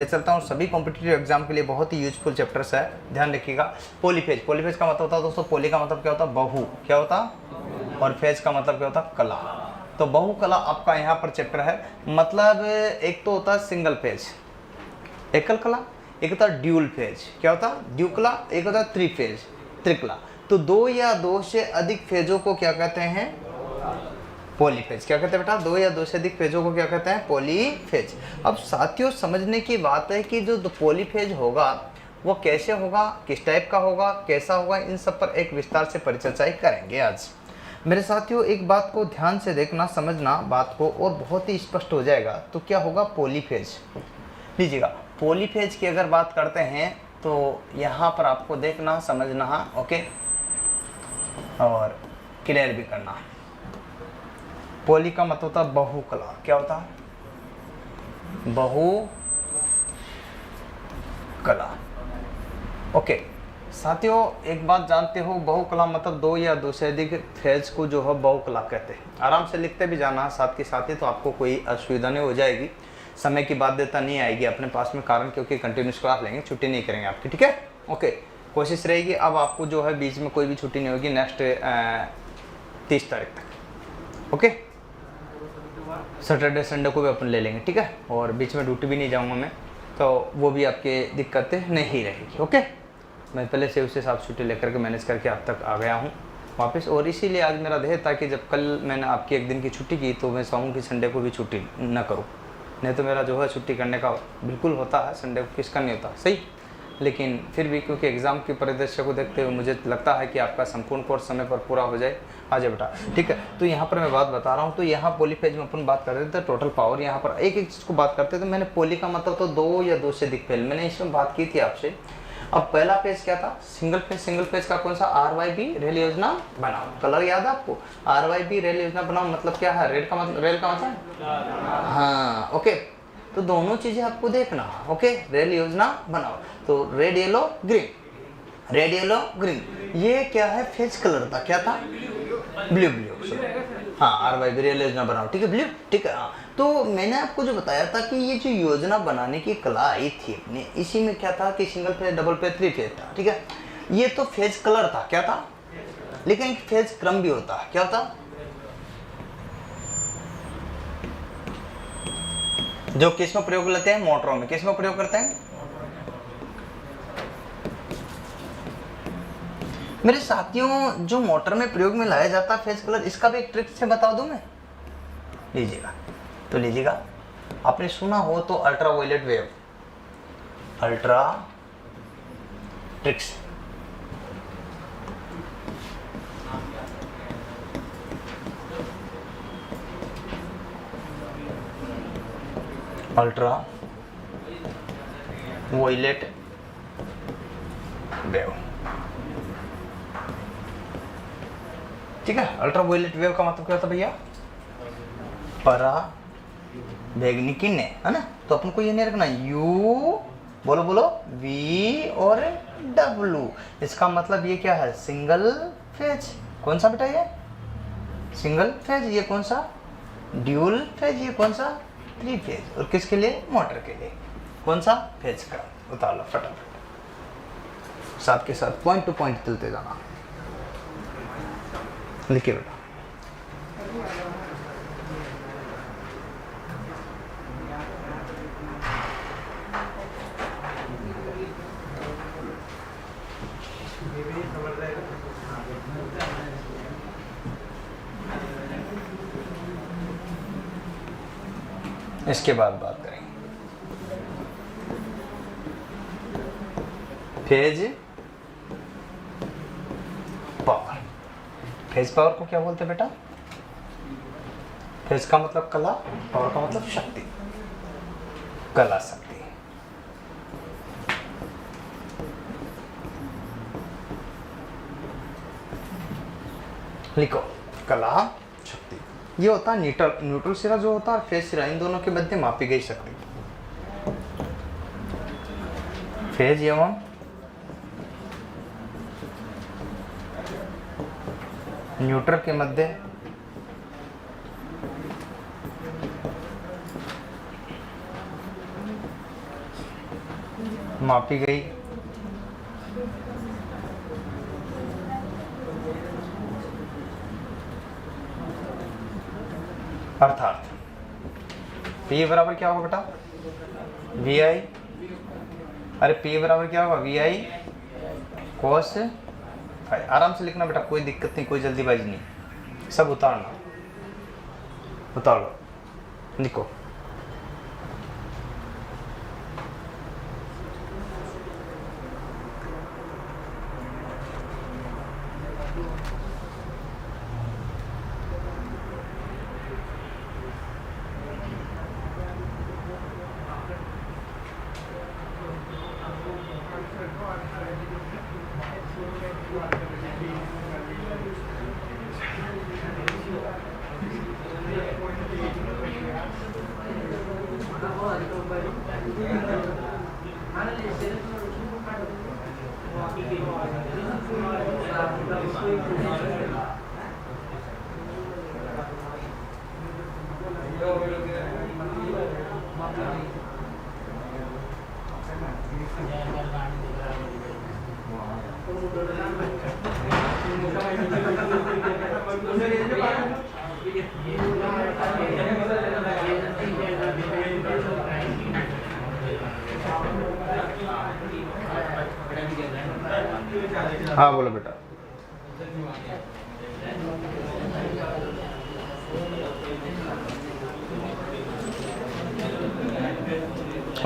चलता हूँ सभी कॉम्पिटिटिव एग्जाम के लिए बहुत ही यूजफुल चैप्टर्स है, ध्यान रखिएगा। पॉलीफेज, पॉलीफेज का मतलब होता है दोस्तों, पॉली का मतलब क्या होता है बहु, क्या होता, और फेज का मतलब क्या होता है कला। तो बहु कला आपका यहाँ पर चैप्टर है। मतलब एक तो होता है सिंगल फेज एकल कला, एक होता है ड्यूल फेज, क्या होता है द्युकला, एक होता है त्रिफेज त्रिकला। तो दो या दो से अधिक फेजों को क्या कहते हैं, पॉलीफेज। क्या कहते हैं बेटा, दो या दो से अधिक फेजों को क्या कहते हैं, पॉलीफेज। अब साथियों समझने की बात है कि जो पॉलीफेज होगा वो कैसे होगा, किस टाइप का होगा, कैसा होगा, इन सब पर एक विस्तार से परिचर्चा करेंगे आज। मेरे साथियों एक बात को ध्यान से देखना, समझना बात को, और बहुत ही स्पष्ट हो जाएगा। तो क्या होगा पॉलीफेज, लीजिएगा। पॉलीफेज की अगर बात करते हैं तो यहाँ पर आपको देखना, समझना, ओके, और क्लियर भी करना। पॉली का मतलब होता है बहुकला, क्या होता है बहुकला, ओके। साथियों एक बात जानते हो, बहुकला मतलब दो या दो से अधिक फेज को जो है बहुकला कहते हैं। आराम से लिखते भी जाना साथ के साथ ही, तो आपको कोई असुविधा नहीं हो जाएगी, समय की बाध्यता नहीं आएगी अपने पास में, कारण क्योंकि कंटिन्यूस क्लास लेंगे, छुट्टी नहीं करेंगे आपकी, ठीक है, ओके। कोशिश रहेगी अब आपको जो है बीच में कोई भी छुट्टी नहीं होगी नेक्स्ट 30 तारीख तक, ओके। सैटरडे संडे को भी अपन ले लेंगे, ठीक है, और बीच में ड्यूटी भी नहीं जाऊंगा मैं, तो वो भी आपके दिक्कतें नहीं रहेगी, ओके। मैं पहले से उससे साफ छुट्टी लेकर के मैनेज करके अब तक आ गया हूँ वापस, और इसीलिए आज मेरा ध्येय था कि जब कल मैंने आपकी एक दिन की छुट्टी की तो मैं चाहूँ कि संडे को भी छुट्टी न करूँ, नहीं तो मेरा जो है छुट्टी करने का बिल्कुल होता है, संडे को किसका नहीं होता, सही। लेकिन फिर भी क्योंकि एग्ज़ाम के परिदृश्य को देखते हुए मुझे लगता है कि आपका संपूर्ण कोर्स समय पर पूरा हो जाए। आ जाए बेटा, ठीक है। तो यहाँ पर मैं बात बता रहा हूँ, तो यहाँ पॉलीफेज में अपन बात कर रहे थे टोटल पावर, यहाँ पर एक एक चीज़ को बात करते थे। मैंने पॉली का मतलब तो दो या दो से अधिक फेज, मैंने इसमें बात की थी आपसे। अब पहला पेज क्या था, सिंगल पेज। सिंगल पेज का कौन सा, RYB रेल योजना बनाओ, कलर याद है आपको, RYB रेल योजना बनाओ मतलब क्या है, रेल का मतलब, रेल का मतलब, हाँ, ओके। तो दोनों चीजें आपको देखना, ओके। रेल योजना बनाओ, तो red yellow green, red yellow green, ये क्या है फेज कलर था, क्या था, ब्लू, ब्लू, हाँ, RYB रेल योजना बनाओ, ठीक है, ब्लू, ठीक है, हाँ। तो मैंने आपको जो बताया था कि ये जो योजना बनाने की कला आई थी अपने, इसी में क्या था कि single phase, double phase, three phase था, ठीक है। ये तो फेज कलर था, क्या था, लेकिन फेज क्रम भी होता है, क्या होता, जो किस में प्रयोग लेते हैं, मोटरों में, किस में प्रयोग करते हैं। मेरे साथियों जो मोटर में प्रयोग में लाया जाता है फेज कलर, इसका भी एक ट्रिक से बता दूं मैं, लीजिएगा। तो लीजिएगा, आपने सुना हो तो ultraviolet wave, ultra tricks, ultraviolet wave, ठीक है। अल्ट्रा वायलेट वेव का मतलब क्या होता है भैया, पराबैंगनी किरणें, है ना। तो अपन को ये नहीं रखना, यू बोलो बोलो, वी और डब्लू, इसका मतलब ये क्या है, सिंगल फेज। कौन सा बेटा ये सिंगल फेज, ये कौन सा ड्यूल फेज, ये कौन सा थ्री फेज, और किसके लिए, मोटर के लिए, कौन सा फेज का, उतार लो फटाफट, साथ के साथ पॉइंट टू पॉइंट चलते जाना, लिखिए बेटा। इसके बाद बात करेंगे फेज पावर। फेज पावर को क्या बोलते हैं बेटा, फेज का मतलब कला, पावर का मतलब शक्ति, कला शक्ति, लिखो कला शक्ति। ये होता है न्यूट्रल सिरा जो होता है और फेज सिरा, इन दोनों के मध्य मापी गई शक्ति। फेज एवं न्यूट्रल के मध्य मापी गई। अर्थात P बराबर क्या होगा बेटा, वी आई, अरे P बराबर क्या होगा, वी आई कोस फाई। आराम से लिखना बेटा, कोई दिक्कत नहीं, कोई जल्दीबाजी नहीं, सब उतारना, उतार लो, लिखो। हाँ बोलो बेटा।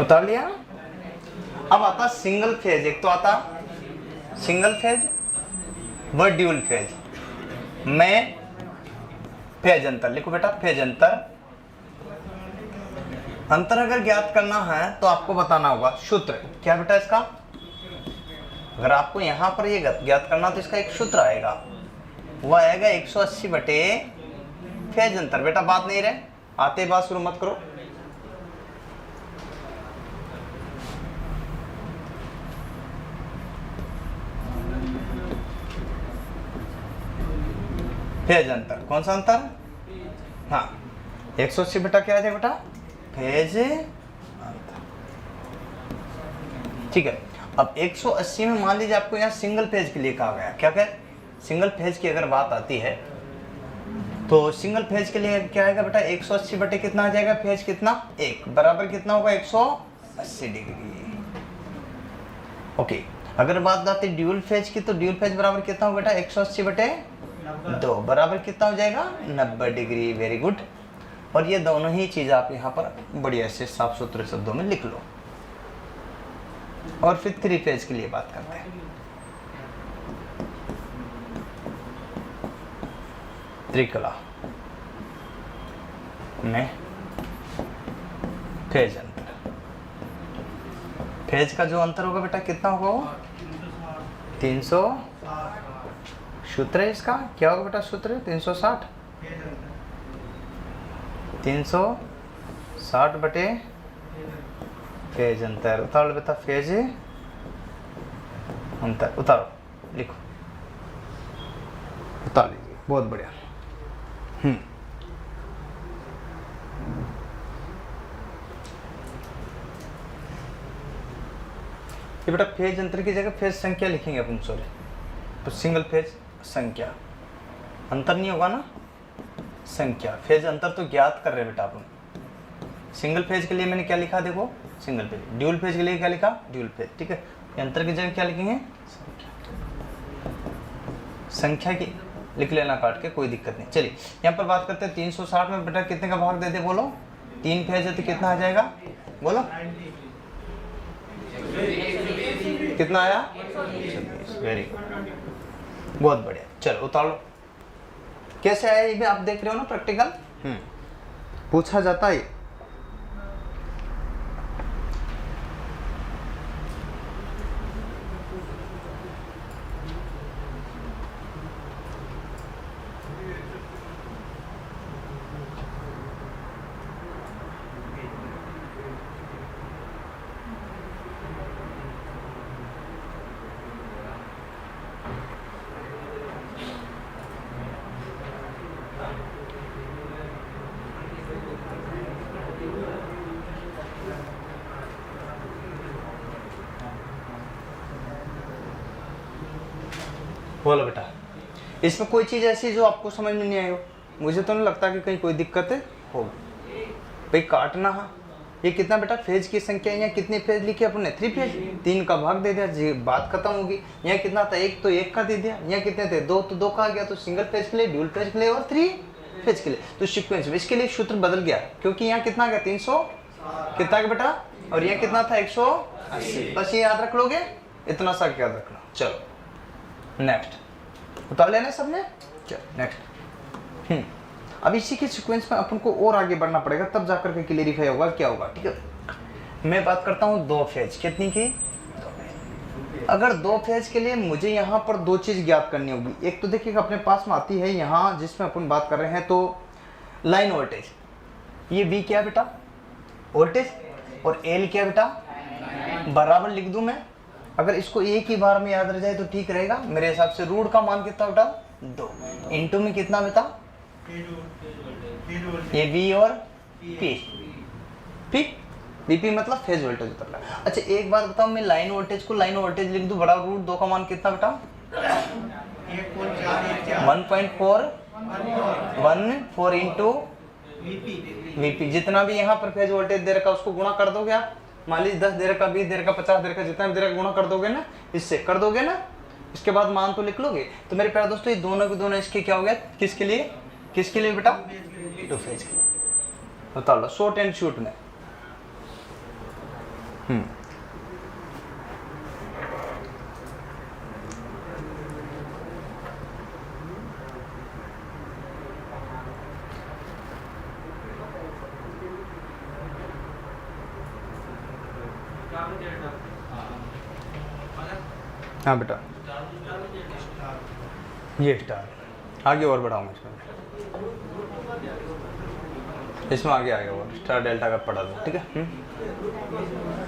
उतार लिया। अब आता सिंगल फेज, एक तो आता सिंगल फेज व ड्यूल फेज में फेज अंतर लिखो बेटा। फेज अंतर, अंतर अगर ज्ञात करना है तो आपको बताना होगा सूत्र क्या बेटा इसका। अगर आपको यहां पर ये ज्ञात करना तो इसका एक सूत्र आएगा, वह आएगा 180 बटे फेज अंतर। बेटा बात नहीं रहे, आते बात शुरू मत करो। फेज अंतर, कौन सा अंतर, हाँ 180 बेटा क्या आ जाएगा बेटा, फेज अंतर। ठीक है, अब 180 में मान लीजिए आपको यहाँ सिंगल फेज के लिए कहा गया, क्या कहे, सिंगल फेज की अगर बात आती है तो सिंगल फेज के लिए क्या आएगा बेटा, 180 बटे कितना आ जाएगा, फेज कितना, एक बराबर कितना होगा 180 डिग्री। ओके, अगर बात आती है ड्यूल फेज की तो ड्यूल फेज बराबर कितना होगा बेटा, 180 बटे 2 बराबर कितना हो जाएगा, 90 डिग्री। Very good. और ये दोनों ही चीज आप यहाँ पर बढ़िया से साफ सुथरे शब्दों में लिख लो। और फिर 3 फेज के लिए बात करते हैं। त्रिकला में फेज अंतर, फेज का जो अंतर होगा बेटा कितना होगा वो 300। सूत्र है इसका क्या होगा बेटा, सूत्र 360, 360 बटे फेज अंतर। उतारो बेटा फेज अंतर, उतारो लिखो, उतार लीजिए, बहुत बढ़िया। ये बेटा फेज अंतर की जगह फेज संख्या लिखेंगे अपन, सॉरी, तो सिंगल फेज संख्या, अंतर नहीं होगा ना, संख्या। फेज अंतर तो ज्ञात कर रहे बेटा अपन। सिंगल फेज के लिए मैंने क्या लिखा देखो, सिंगल फेज। ड्यूल फेज के लिए क्या लिखा, ड्यूल फेज। ठीक है, अंतर की जगह क्या लिखेंगे, संख्या की लिख लेना काट के, कोई दिक्कत नहीं। चलिए यहाँ पर बात करते हैं 360 में बेटा कितने का भाग देते बोलो, 3 फेज है तो कितना आ जाएगा बोलो, कितना आया, वेरी गुड, बहुत बढ़िया। चलो उतार लो, कैसे आया ये भी आप देख रहे हो ना, प्रैक्टिकल पूछा जाता है। बोलो बेटा, इसमें कोई चीज़ ऐसी जो आपको समझ में नहीं आई हो? मुझे तो नहीं लगता कि कहीं कोई दिक्कत होगी। भाई काटना है, ये कितना बेटा फेज की संख्या, यहाँ कितने फेज लिखे अपने? 3 फेज, 3 का भाग दे दिया जी, बात खत्म होगी। यहाँ कितना था? 1 तो 1 का दे दिया। यहाँ कितने थे? 2 तो 2 का आ गया। तो सिंगल फेज के लिए, ड्यूल फेज के लिए और 3 फेज के लिए। तो सीक्वेंस में इसके लिए सूत्र बदल गया, क्योंकि यहाँ कितना आ गया? 300 कितना का बेटा, और यहाँ कितना था? 180। बस ये याद रख लोगे, इतना सा याद रखना। चलो नेक्स्ट उतार लेना सबने। चलो नेक्स्ट। अब इसी के सीक्वेंस में अपन को और आगे बढ़ना पड़ेगा, तब जाकर के क्लियरिफाई होगा क्या होगा। ठीक है, मैं बात करता हूँ 2 फेज। कितनी की? 2 फेज। अगर 2 फेज के लिए मुझे यहाँ पर 2 चीज़ ज्ञात करनी होगी। एक तो देखिएगा अपने पास में आती है यहाँ, जिसमें अपन बात कर रहे हैं तो लाइन वोल्टेज, ये बी क्या बेटा? वोल्टेज, और एल क्या बेटा? बराबर लिख दूं मैं। अगर इसको एक ही बार में याद रह जाए तो ठीक रहेगा मेरे हिसाब से। रूट का मान कितना बेटा? 2 इंटू में कितना बेटा? ये बी और पी, बीपी मतलब फेज वोल्टेज उतर रहा है। अच्छा एक बात बताओ, मैं लाइन वोल्टेज को लाइन वोल्टेज लिख दूं, बड़ा रूट 2 का मान कितना बेटा? 1.414 इंटू वीपी। जितना भी यहाँ पर फेज वोल्टेज दे रखा उसको गुणा कर दोगे आप। मान लीजिए 10 दे रखा, 20 दे रखा, 50 दे रखा, जितना भी दे रखा गुणा कर दोगे ना, इससे कर दोगे ना, इसके बाद मान तो लिख लोगे। तो मेरे प्यारे दोस्तों ये दोनों के दोनों इसके क्या हो गया? किसके लिए? किसके लिए बेटा? 2 फेज के लिए। बता लो शॉर्ट एंड शूट में। हाँ बेटा, ये स्टार आगे और बढ़ाऊंगा इसमें आगे आएगा वो स्टार डेल्टा का पढ़ा दो। ठीक है।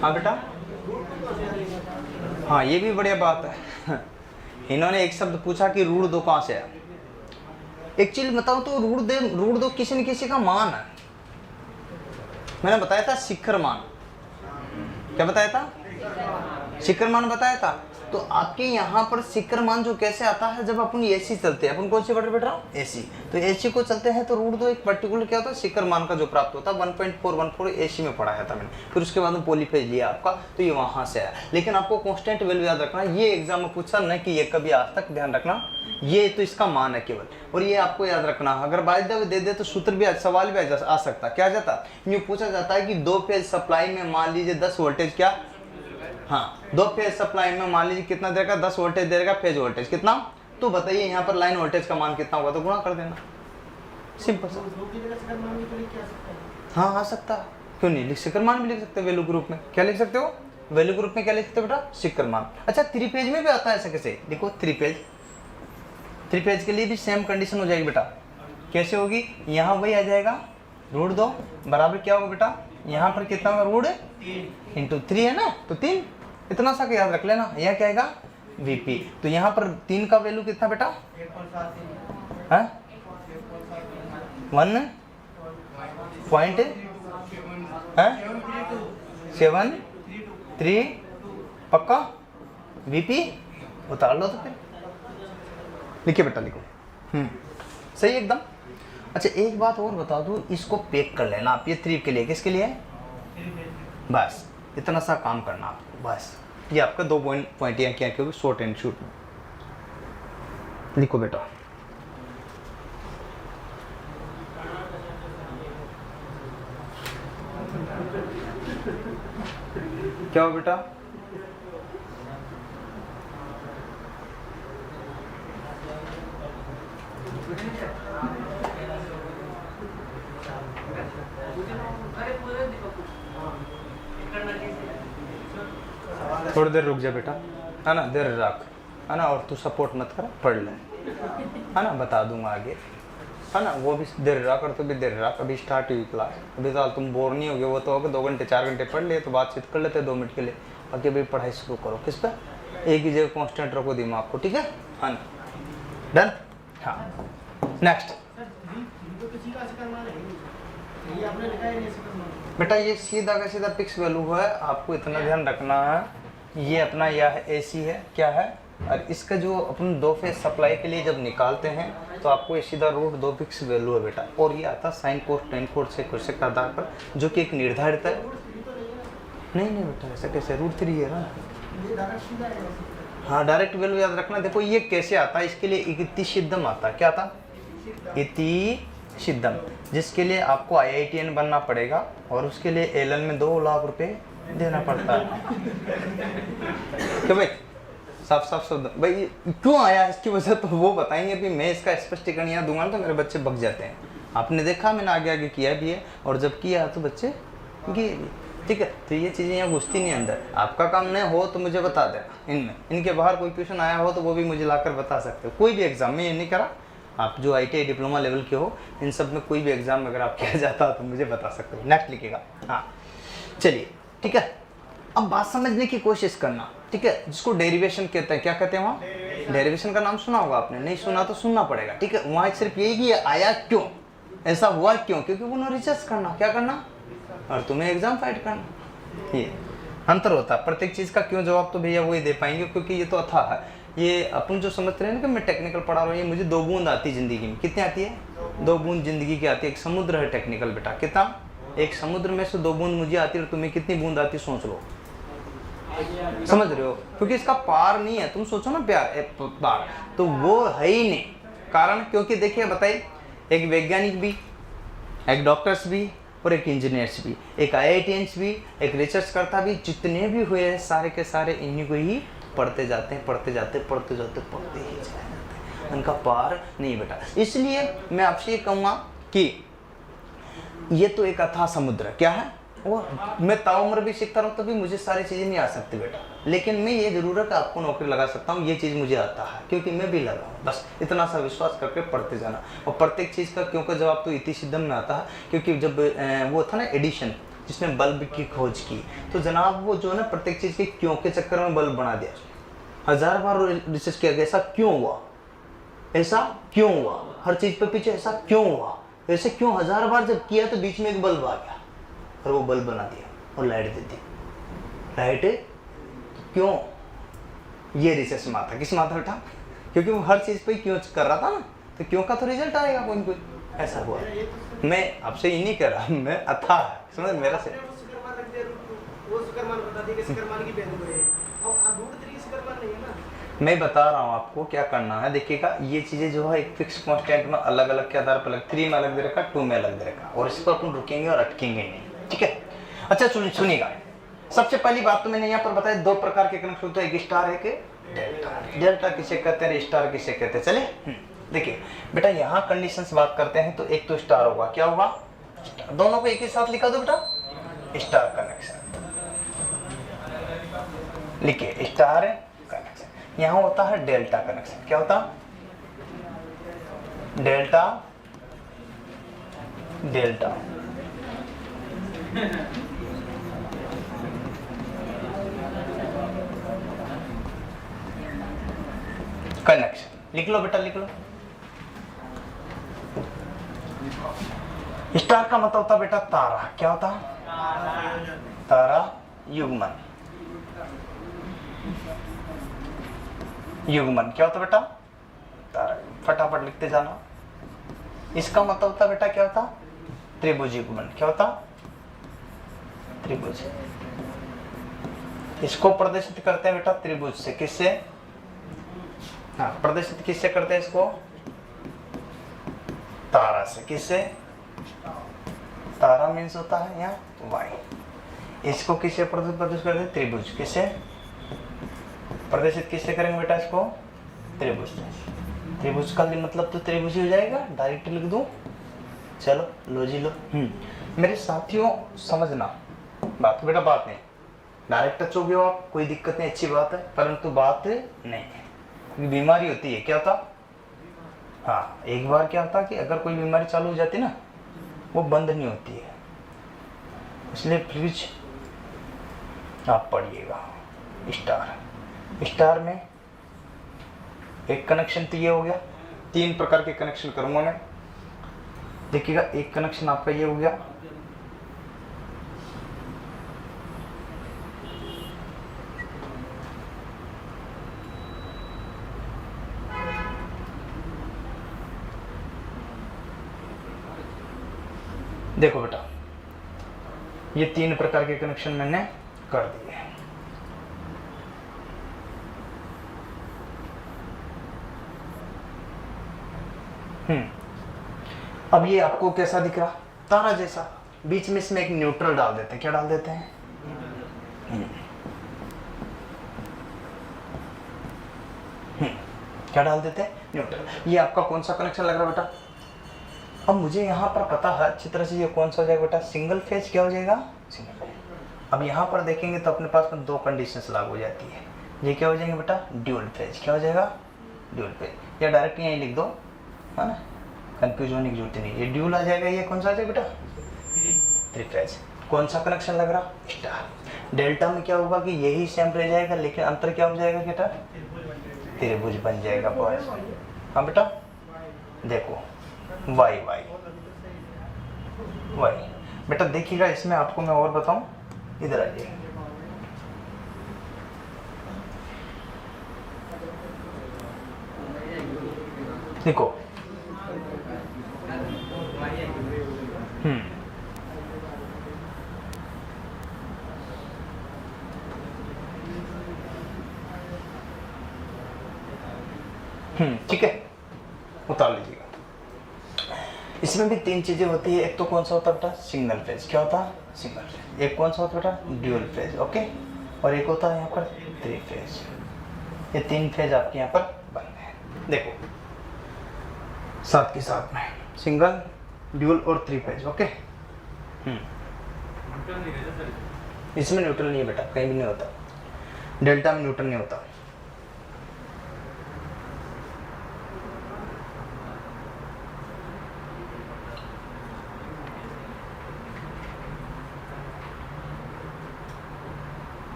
हाँ बेटा, हाँ ये भी बढ़िया बात है। इन्होंने एक शब्द पूछा कि रूट 2 कहाँ से आया। एक चीज बताऊं तो रूट दो किसी न किसी का मान है। मैंने बताया था शिखर मान। क्या बताया था? शिखर मान बताया था। तो आपके यहाँ पर शिखर मान जो कैसे आता है, जब अपन एसी चलते हैं, अपन कौन सी बेटा? एसी। तो एसी को चलते हैं तो रूट 2 एक पर्टिकुलर क्या होता है? शिखर मान का जो प्राप्त होता है 1.414 एसी में पढ़ाया था मैंने। फिर उसके बाद में पॉलीफेज लिया आपका, तो ये वहां से आया। लेकिन आपको कांस्टेंट वैल्यू याद रखना, ये एग्जाम में पूछा न कि ये कभी आज तक, ध्यान रखना ये तो इसका मान है केवल, और ये आपको याद रखना। अगर बाय द वे दे दे तो सूत्र भी सवाल भी आ सकता। क्या जाता? यूँ पूछा जाता है कि 2 फेज सप्लाई में मान लीजिए 10 वोल्टेज क्या, हाँ 2 फेज सप्लाई में मान लीजिए कितना देगा? 10 वोल्टेज देगा। फेज वोल्टेज कितना? तो बताइए यहाँ पर लाइन वोल्टेज का मान कितना होगा? तो गुणा कर देना, सिंपल सा। हाँ आ सकता, क्यों नहीं? लिख शिखर मान भी लिख सकते हो वैल्यू ग्रुप में। क्या लिख सकते हो? वैल्यू ग्रुप में क्या लिख सकते हो बेटा? शिखर मान। अच्छा 3 पेज में भी आता है ऐसा कैसे? देखो 3 पेज के लिए भी सेम कंडीशन हो जाएगी बेटा। कैसे होगी? यहाँ वही आ जाएगा रूट 2 बराबर क्या होगा बेटा? यहाँ पर कितना होगा? रूट इंटू 3 है ना, तो 3 इतना सा याद रख लेना। यह क्या आएगा? वीपी। तो यहाँ पर 3 का वैल्यू कितना बेटा? 1.73 पक्का? वीपी उतार लो तो फिर लिखिए बेटा, लिखो। सही एकदम। अच्छा एक बात और बता दूं, इसको पैक कर लेना आप। ये 3 के लिए, किसके लिए? बस इतना सा काम करना आपको, बस। ये आपका 2 पॉइंट यहाँ क्या क्योंकि शॉर्ट एंड शूट में लिखो बेटा। क्या हो बेटा? थोड़ी देर रुक जा बेटा, है ना, देर रख, है ना, और तू सपोर्ट मत कर, पढ़ ले, है ना, बता दूंगा आगे, है ना। वो भी देर रख और तू भी देर रख। अभी स्टार्ट हुई क्लास, अभी तो तुम बोर नहीं होगे। वो तो होगा 2 घंटे 4 घंटे पढ़ लिए तो बातचीत कर लेते 2 मिनट के लिए। बाकी अभी पढ़ाई शुरू करो। किस पे? एक ही जगह कॉन्स्टेंट रखो दिमाग को, ठीक है? हाँ डन। हाँ नेक्स्ट बेटा, ये सीधा का सीधा फिक्स वैल्यू है। आपको इतना ध्यान रखना है, ये अपना यह एसी है, क्या है? और इसका जो अपन 2 फेज सप्लाई के लिए जब निकालते हैं तो आपको ये सीधा रूट 2 फिक्स वैल्यू है बेटा, और ये आता है साइन कोस टेन कोस से कोसेक के आधार पर, जो कि एक निर्धारित है। नहीं बेटा ऐसा कैसे, रूट 3 है ना। हाँ डायरेक्ट वैल्यू याद रखना। देखो ये कैसे आता है, इसके लिए इति सिद्धम आता है। क्या आता? इति सिद्धम, जिसके लिए आपको IITN बनना पड़ेगा और उसके लिए एलन में 2 लाख रुपए देना पड़ता है। क्यों भाई? साफ साफ शब्द भाई क्यों आया इसकी वजह तो वो बताएंगे। भी मैं इसका स्पष्टीकरण यहाँ दूंगा तो मेरे बच्चे भग जाते हैं। आपने देखा मैंने आगे आगे किया भी है, और जब किया तो बच्चे गिए भी। ठीक है, तो ये चीज़ें यहाँ घुसती नहीं अंदर। आपका काम नहीं हो तो मुझे बता देना। इनमें इनके बाहर कोई क्वेश्चन आया हो तो वो भी मुझे लाकर बता सकते हो। कोई भी एग्जाम में ये नहीं करा, आप जो ITI डिप्लोमा लेवल के हो, इन सब में कोई भी एग्जाम अगर आप किया जाता हो तो मुझे बता सकते हो। नेक्स्ट लिखेगा। हाँ चलिए ठीक है, अब बात समझने की कोशिश करना। ठीक है, जिसको डेरिवेशन कहते हैं, क्या कहते हैं वहाँ? डेरिवेशन का नाम सुना होगा आपने, नहीं सुना तो सुनना पड़ेगा। ठीक है, वहाँ सिर्फ यही कि आया क्यों, ऐसा हुआ क्यों, क्योंकि उन्होंने रिसर्च करना, क्या करना, और तुम्हें एग्जाम फाइट करना। ये अंतर होता है। प्रत्येक चीज़ का क्यों जवाब तो भैया वही दे पाएंगे, क्योंकि ये तो अथाह है। ये अपन जो समझते हैं ना कि मैं टेक्निकल पढ़ा रहा हूँ, ये मुझे 2 बूंद आती है जिंदगी में। कितनी आती है? 2 बूंद जिंदगी की आती है। एक समुद्र है टेक्निकल बेटा, कितना? एक समुद्र में से 2 बूंद मुझे आती है, और तुम्हें कितनी बूंद आती है सोच लो। समझ रहे हो? क्योंकि इसका पार नहीं है। तुम सोचो ना पार तो वो है ही नहीं। कारण क्योंकि देखिए बताइए, एक वैज्ञानिक भी, एक डॉक्टर्स भी, और एक इंजीनियर्स भी, एक IITians भी, एक रिसर्च करता भी, जितने भी हुए हैं सारे के सारे इन्हीं को ही पढ़ते जाते हैं, पढ़ते जाते ही जाते हैं। उनका पार नहीं बेटा। इसलिए मैं आपसे ये कहूँगा कि ये तो एक अथाह समुद्र है। क्या है वो? मैं ताउम्र भी सीखता रहूँ तभी मुझे सारी चीज़ें नहीं आ सकती बेटा, लेकिन मैं ये जरूर है कि आपको नौकरी लगा सकता हूँ। ये चीज़ मुझे आता है क्योंकि मैं भी लगा हूँ। बस इतना सा विश्वास करके पढ़ते जाना। और प्रत्येक चीज़ का क्यों का जवाब तो इति सिद्धम में आता है, क्योंकि जब वो था ना एडिशन, जिसने बल्ब की खोज की, तो जनाब वो जो है ना प्रत्येक चीज़ के क्यों के चक्कर में बल्ब बना दिया। 1000 बार रिसर्च किया गया, ऐसा क्यों हुआ, ऐसा क्यों हुआ, हर चीज़ पे पीछे ऐसा क्यों हुआ, ऐसे क्यों 1000 बार जब किया तो बीच में एक बल्ब आ गया और वो बल्ब बना दिया और लाइट दे दी। लाइट क्यों? ये रिसर्च में आता। किस में आता बेटा? क्योंकि वो हर चीज़ पे क्यों कर रहा था ना, तो क्यों का तो रिजल्ट आएगा कोई न कोई। ऐसा हुआ। मैं आपसे ये नहीं कह रहा, मैं अथाह समझ मेरा से मैं बता रहा हूँ आपको क्या करना है। देखिएगा ये चीज़ें जो है एक फिक्स कांस्टेंट में अलग अलग के आधार पर अलग, 3 में अलग दे रखा, 2 में अलग दे रखा, और इस पर अपन रुकेंगे और अटकेंगे नहीं। ठीक है, अच्छा सुनिएगा। सबसे पहली बात तो मैंने यहाँ पर बताया 2 प्रकार के कनेक्शन होते हैं, एक स्टार है, एक डेल्टा। डेल्टा किसे कहते हैं, स्टार किसे कहते हैं? चले देखिए बेटा, यहाँ कंडीशंस बात करते हैं तो एक तो स्टार होगा। क्या होगा? दोनों को एक ही साथ लिखा दो बेटा, स्टार कनेक्शन लिखिए, स्टार कनेक्शन। यहाँ होता है डेल्टा कनेक्शन। क्या होता? डेल्टा डेल्टा कनेक्शन लिख लो बेटा, लिख लो। स्टार का मतलब होता बेटा तारा। क्या होता? तारा युग्मन। युग्मन क्या होता बेटा? तारा। फटाफट लिखते जाना। इसका मतलब होता बेटा क्या होता? त्रिभुज युग्मन। क्या होता? त्रिभुज। इसको प्रदर्शित करते हैं बेटा त्रिभुज से। किससे? हाँ, प्रदर्शित किससे करते हैं इसको? तारा से। किससे? तारा मीन्स होता है यहाँ वाई। इसको किससे प्रदर्शित करते हैं? त्रिभुज। किससे प्रदर्शित किससे करेंगे बेटा इसको? त्रिभुज। त्रिभुज का मतलब तो त्रिभुज ही हो जाएगा। डायरेक्ट लिख दूं? चलो लो जी लो। मेरे साथियों समझना बात बेटा, बात नहीं डायरेक्ट टच हो गया आप, कोई दिक्कत नहीं, अच्छी बात है, परंतु बात नहीं है। बीमारी होती है। क्या होता? हाँ, एक बार क्या होता कि अगर कोई बीमारी चालू हो जाती ना, वो बंद नहीं होती है। इसलिए प्लीज आप पढ़िएगा। स्टार, स्टार में एक कनेक्शन तो ये हो गया। 3 प्रकार के कनेक्शन करूंगा मैं। देखिएगा, एक कनेक्शन आपका ये हो गया, देखो बेटा, ये 3 प्रकार के कनेक्शन मैंने कर दिए। अब ये आपको कैसा दिख रहा? तारा जैसा। बीच में इसमें एक न्यूट्रल डाल देते हैं। क्या डाल देते हैं? क्या डाल देते हैं? न्यूट्रल। ये आपका कौन सा कनेक्शन लग रहा है बेटा? अब मुझे यहाँ पर पता है अच्छी तरह से ये कौन सा हो जाएगा बेटा? Single phase. क्या हो जाएगा? Single phase. अब यहाँ पर देखेंगे तो अपने पास में 2 कंडीशंस लागू हो जाती है। ये क्या हो जाएंगे बेटा? Dual phase. क्या हो जाएगा? Dual phase. या डायरेक्ट यहीं लिख दो, है ना, कंफ्यूज होने की जरूरत नहीं। ये ड्यूल आ जाएगा। ये कौन सा आ जाएगा बेटा? 3 फेज। कौन सा कनेक्शन लग रहा? स्टार। डेल्टा में क्या होगा कि यही सेम रह जाएगा, लेकिन अंतर क्या हो जाएगा बेटा? त्रिभुज बन जाएगा बॉयज। हाँ बेटा, देखो वाई वाई वाई। बेटा देखिएगा, इसमें आपको मैं और बताऊं, इधर आइए। देखो ठीक है, उतार लीजिएगा। इसमें भी 3 चीजें होती है। एक तो कौन सा होता है बेटा? Single phase. क्या होता है? Single phase. एक कौन सा होता है बेटा? Dual phase. ओके। और एक होता है यहाँ पर 3 फेज। ये 3 फेज आपके यहाँ पर बन गए। देखो साथ के साथ में सिंगल, ड्यूल और 3 फेज। ओके। इसमें न्यूट्रल नहीं है बेटा, कहीं भी नहीं होता। डेल्टा में न्यूट्रल नहीं होता।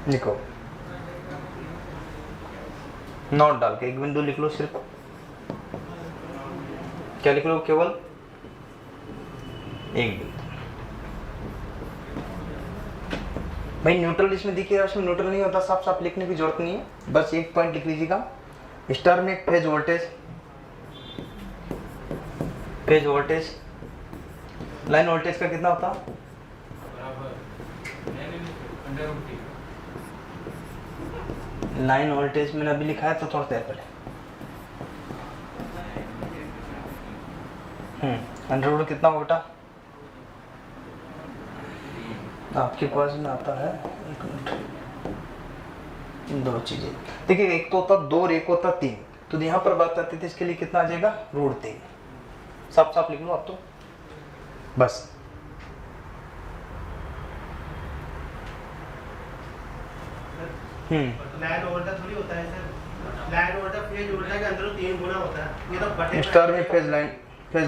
लिखो, नोट डाल के एक बिंदु लिख लो। सिर्फ क्या लिख लो? केवल एक बिंदु। भाई न्यूट्रल इसमें दिखेगा, इसमें न्यूट्रल नहीं होता। साफ साफ लिखने की जरूरत नहीं है, बस एक पॉइंट लिख लीजिएगा। स्टार में phase voltage, phase voltage line voltage का कितना होता? लाइन वोल्टेज मैंने अभी लिखा है तो थोड़ा देर पहले। अंडर रूट कितना हो बेटा? आपके पास में आता है, एक मिनट, 2 चीजें देखिए। एक तो होता 2 और एक होता 3। तो यहाँ पर बात आती थी, इसके लिए कितना आ जाएगा? √3। साफ साफ लिख लो आप तो बस। लाइन उल्टा थोड़ी होता है सर। लाइन उल्टा फेज उल्टा के अंदर 3 गुना होता है। ये तो बटे स्टार में फेज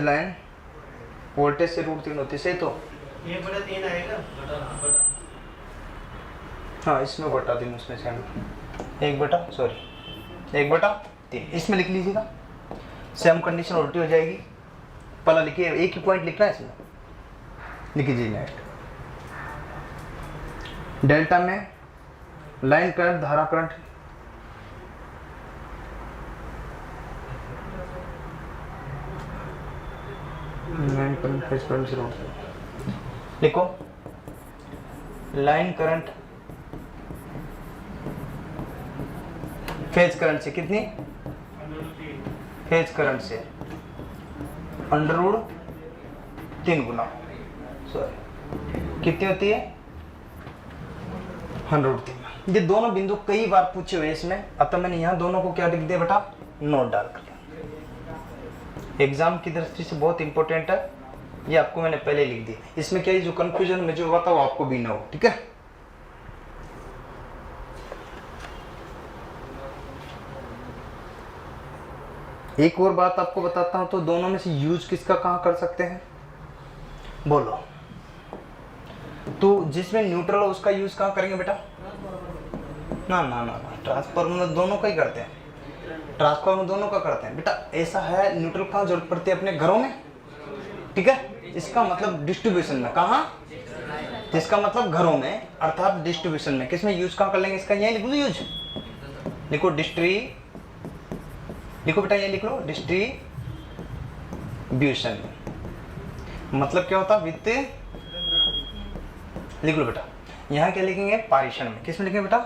लाइन वोल्टेज से √3 होती है। सही तो 1/3 आएगा। हाँ, इसमें बटा 3, उसमें से 1/3 इसमें लिख लीजिएगा। सेम कंडीशन उल्टी हो जाएगी। पहला लिखिए, एक ही पॉइंट लिखना है इसमें। लिख लीजिए नेट। डेल्टा में लाइन करंट, धारा current, line current phase current से लिखो। लाइन करंट फेज करंट से कितनी? फेज करंट से √3 गुना, सॉरी कितनी होती है? 100/3। ये दोनों बिंदु कई बार पूछे हुए इसमें, अतः मैंने यहाँ दोनों को क्या लिख दिया बेटा? नोट डाल कर। एग्जाम की दृष्टि से बहुत इंपॉर्टेंट है, ये आपको मैंने पहले लिख दिया। इसमें क्या है, जो कंफ्यूजन मुझे हुआ था वो आपको भी ना हो। ठीक है, एक और बात आपको बताता हूं, तो दोनों में से यूज किसका कहाँ कर सकते हैं बोलो? तो जिसमें न्यूट्रल हो उसका यूज कहाँ करेंगे बेटा? ना ना ना ना, ट्रांसफार्मर में दोनों का ही करते हैं। ट्रांसफार्मर दोनों का करते हैं बेटा। ऐसा है, न्यूट्रल कहाँ जरूरत पड़ती है? अपने घरों में, ठीक है। इसका मतलब डिस्ट्रीब्यूशन में, कहाँ? जिसका मतलब घरों में, अर्थात डिस्ट्रीब्यूशन में। किसमें यूज कहाँ कर लेंगे इसका? यही लिख दो यूज, लिखो लिखो बेटा, ये लिख लो डिस्ट्रीब्यूशन। मतलब क्या होता है? वित्त, लिख लो बेटा। यहाँ क्या लिखेंगे? पारिशन में। किसमें लिखेंगे बेटा?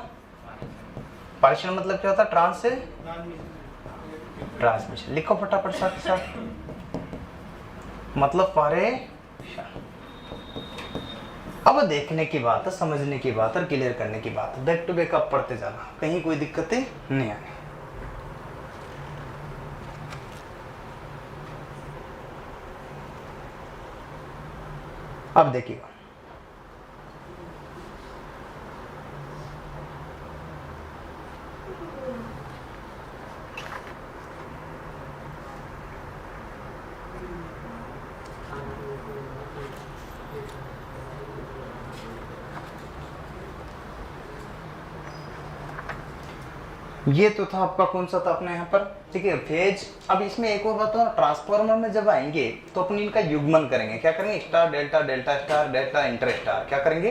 पारिशन मतलब क्या होता है? ट्रांसमिशन। लिखो फटाफट साथ साथ, मतलब पारिशन। अब देखने की बात है, समझने की बात है, क्लियर करने की बात है। बैक टू बैक आप पढ़ते जाना, कहीं कोई दिक्कतें नहीं आए। अब देखिएगा, ये तो था आपका कौन सा था अपने यहाँ पर, ठीक है, फेज। अब इसमें एक और बात, ट्रांसफार्मर में जब आएंगे तो अपन इनका युग्मन करेंगे। क्या करेंगे? Star delta, delta star, delta inter star. क्या करेंगे?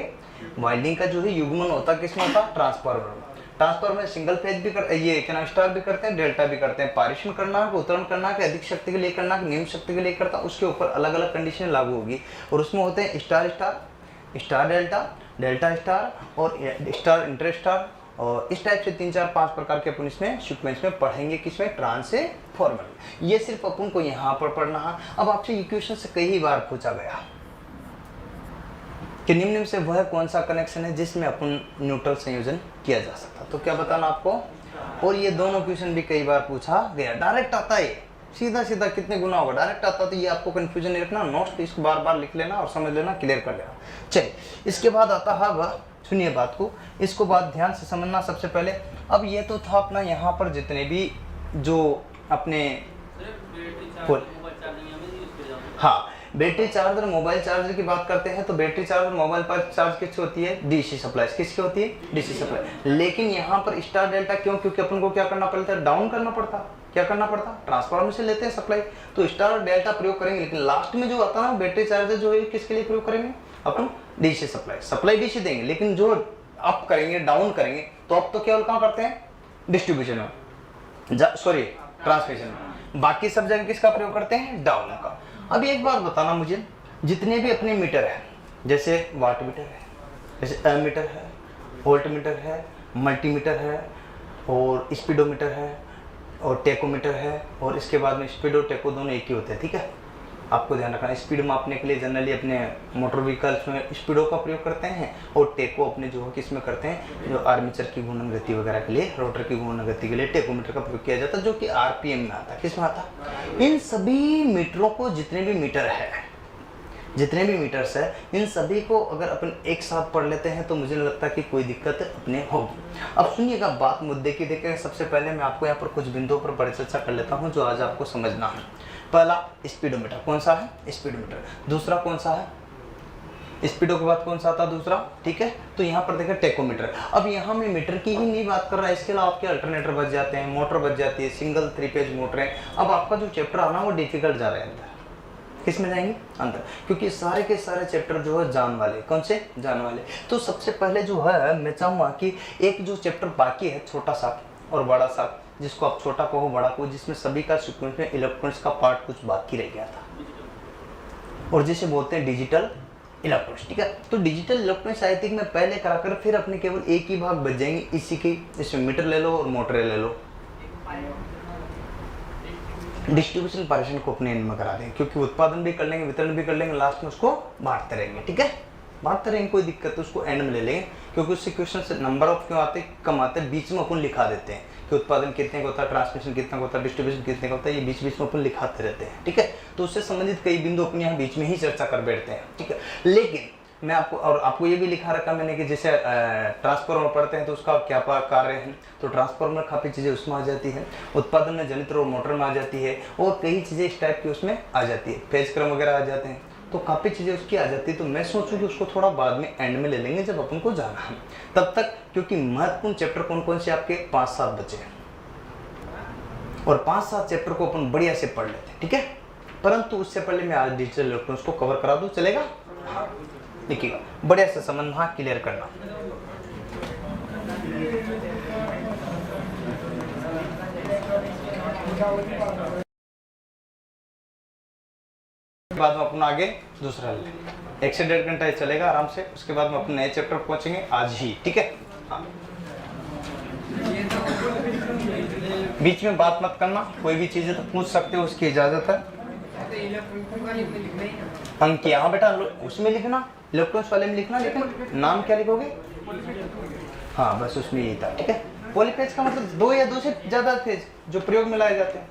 वाइंडिंग का जो है युग्मन होता है, किसमें होता है? ट्रांसफार्मर में। ट्रांसफार्मर में सिंगल फेज भी कर, ये क्या स्टार भी करते हैं, डेल्टा भी करते हैं। पारिशन करना है, उतरण करना है, अधिक शक्ति के लिए करना है, निम्न शक्ति के लिए करता है, उसके ऊपर अलग अलग कंडीशन लागू होगी। और उसमें होते हैं star star, star delta, delta star और स्टार इंटर स्टार। और इस टाइप से 3-4-5 प्रकार के अपन इसमें सीक्वेंस में पढ़ेंगे। किसमें? ट्रांसफार्मर। ये सिर्फ अपन को यहाँ पर पढ़ना है। अब आपसे इक्वेशन से कई बार पूछा गया कि निम्न से वह कौन सा कनेक्शन है जिसमें अपन न्यूट्रल संयोजन किया जा सकता, तो क्या बताना आपको? और ये दोनों क्वेश्चन भी कई बार पूछा गया। डायरेक्ट आता है, सीधा सीधा कितने गुना होगा, डायरेक्ट आता। तो ये आपको कंफ्यूजन नहीं रखना, नोट्स तो इसको बार बार लिख लेना और समझ लेना, क्लियर कर लेना। चलिए, इसके बाद आता है वह, सुनिए बात को, इसको बात ध्यान से समझना सबसे पहले। अब ये तो था अपना यहाँ पर जितने भी जो अपने, हाँ, बैटरी चार्जर, मोबाइल चार्जर की बात करते हैं तो बैटरी चार्जर, मोबाइल पर चार्ज किसकी होती है? DC supply. किसकी होती है? DC supply. लेकिन यहाँ पर स्टार डेल्टा क्यों? क्योंकि अपन को क्या करना पड़ता है? डाउन करना पड़ता। क्या करना पड़ता? ट्रांसफार्मर से लेते हैं सप्लाई, तो स्टार और डेल्टा प्रयोग करेंगे। लेकिन लास्ट में जो आता है ना बैटरी चार्जर, जो है किसके लिए प्रयोग करेंगे? अपन डीसी सप्लाई डीसी देंगे। लेकिन जो अप करेंगे, डाउन करेंगे, तो अब तो केवल कहाँ करते हैं? डिस्ट्रीब्यूशन में, सॉरी ट्रांसमिशन में। बाकी सब जगह किसका प्रयोग करते हैं? डाउन का। अब एक बात बताना मुझे, जितने भी अपने मीटर है, जैसे वाट मीटर है, जैसे एमीटर है, वोल्ट मीटर है, मल्टीमीटर है, और स्पीडोमीटर है, और टेकोमीटर है, और इसके बाद में स्पीडो टेको दोनों एक ही होते हैं, ठीक है। आपको ध्यान रखना, स्पीड मापने के लिए जनरली अपने मोटर व्हीकल्स में स्पीडो का प्रयोग करते हैं, और टेको अपने जो है किस में करते हैं? जो आर्मेचर की घूर्णन गति वगैरह के लिए, रोटर की घूर्णन गति के लिए टेकोमीटर का प्रयोग किया जाता है, जो कि आरपीएम में आता है। किस में आता है? इन सभी मीटरों को, जितने भी मीटर है, जितने भी मीटर्स है, इन सभी को अगर अपन एक साथ पढ़ लेते हैं तो मुझे नहीं लगता कि कोई दिक्कत अपने होगी। अब सुनिएगा बात मुद्दे की। देखिए, सबसे पहले मैं आपको यहाँ पर कुछ बिंदुओं पर परिचर्चा कर लेता हूँ जो आज आपको समझना है। पहला स्पीडोमीटर, कौन सा है? स्पीडोमीटर। दूसरा कौन सा है? स्पीडो के बाद कौन सा आता? दूसरा, ठीक है। तो यहाँ पर देखिए टेकोमीटर। अब यहाँ मैं मीटर की ही नहीं बात कर रहा है, इसके अलावा आपके अल्टरनेटर बच जाते हैं, मोटर बच जाती है, सिंगल 3 फेज मोटरें। अब आपका जो चैप्टर आना वो डिफिकल्ट जा रहा है अंदर। किस में जाएंगे? अंदर, क्योंकि सारे के सारे चैप्टर जो है जान वाले। कौन से? जान वाले। तो सबसे पहले जो है मैं चाहूँगा कि एक जो चैप्टर बाकी है, छोटा सा और बड़ा सा, जिसको आप छोटा कहो बड़ा कहो, जिसमें सभी का सीक्वेंस में इलेक्ट्रॉनिक्स का पार्ट कुछ बाकी रह गया था, और जिसे बोलते हैं डिजिटल इलेक्ट्रॉनिक्स, ठीक है। तो डिजिटल इलेक्ट्रॉनिक्स साहित्यिक में पहले कराकर फिर अपने केवल एक ही भाग बच जाएंगे इसी के। इसमें मीटर ले लो और मोटर ले लो। डिस्ट्रीब्यूशन पारिशन को अपने एंड में करा देंगे, क्योंकि उत्पादन भी कर लेंगे, वितरण भी कर लेंगे, लास्ट में उसको बांटते रहेंगे, ठीक है। बांटते रहेंगे, कोई दिक्कत है, उसको एंड में ले लेंगे, क्योंकि उससे क्वेश्चन से नंबर ऑफ क्यों आते कम आते हैं, बीच में अपन लिखा देते हैं कि उत्पादन कितने का होता है, ट्रांसमिशन कितना का होता है, डिस्ट्रीब्यूशन कितने का होता है, ये बीच बीच में अपन लिखाते रहते हैं, ठीक है। तो उससे संबंधित कई बिंदु अपने यहाँ बीच में ही चर्चा कर बैठते हैं, ठीक है। लेकिन मैं आपको ये भी लिखा रखा मैंने कि जैसे ट्रांसफार्मर पढ़ते हैं तो उसका क्या कार्य है, तो ट्रांसफार्मर काफ़ी चीज़ें उसमें आ जाती है, उत्पादन में जनित्र और मोटर में आ जाती है, और कई चीज़ें इस टाइप की उसमें आ जाती है, फेज क्रम वगैरह आ जाते हैं, तो काफ़ी चीज़ें उसकी आ जाती है। तो मैं सोचूं कि उसको थोड़ा बाद में एंड में ले लेंगे जब अपन को जाना है, तब तक, क्योंकि महत्वपूर्ण चैप्टर कौन कौन से आपके 5-7 बचे हैं। और 5-7 चैप्टर को अपन बढ़िया से पढ़ लेते हैं, ठीक है। परंतु उससे पहले मैं आज डिजिटल इलेक्ट्रॉनिक्स को कवर करा दूं, चलेगा? देखिएगा बढ़िया से समझना, क्लियर करना। बाद में अपन आगे दूसरा ले 1 से 1.5 घंटा ये चलेगा आराम से। उसके बाद में अपन नए चैप्टर पहुंचेंगे आज ही, ठीक है। हाँ। बीच में बात मत करना, कोई भी चीजें तो पूछ सकते हो, उसकी इजाजत है। अंक यहाँ बेटा उसमें लिखना, इलेक्ट्रॉनिक्स वाले में लिखना, लेकिन नाम क्या लिखोगे? हाँ बस उसमें यही था, ठीक है। पॉलीपेज का मतलब 2 या 2 से ज्यादा थे जो प्रयोग में लाए जाते हैं।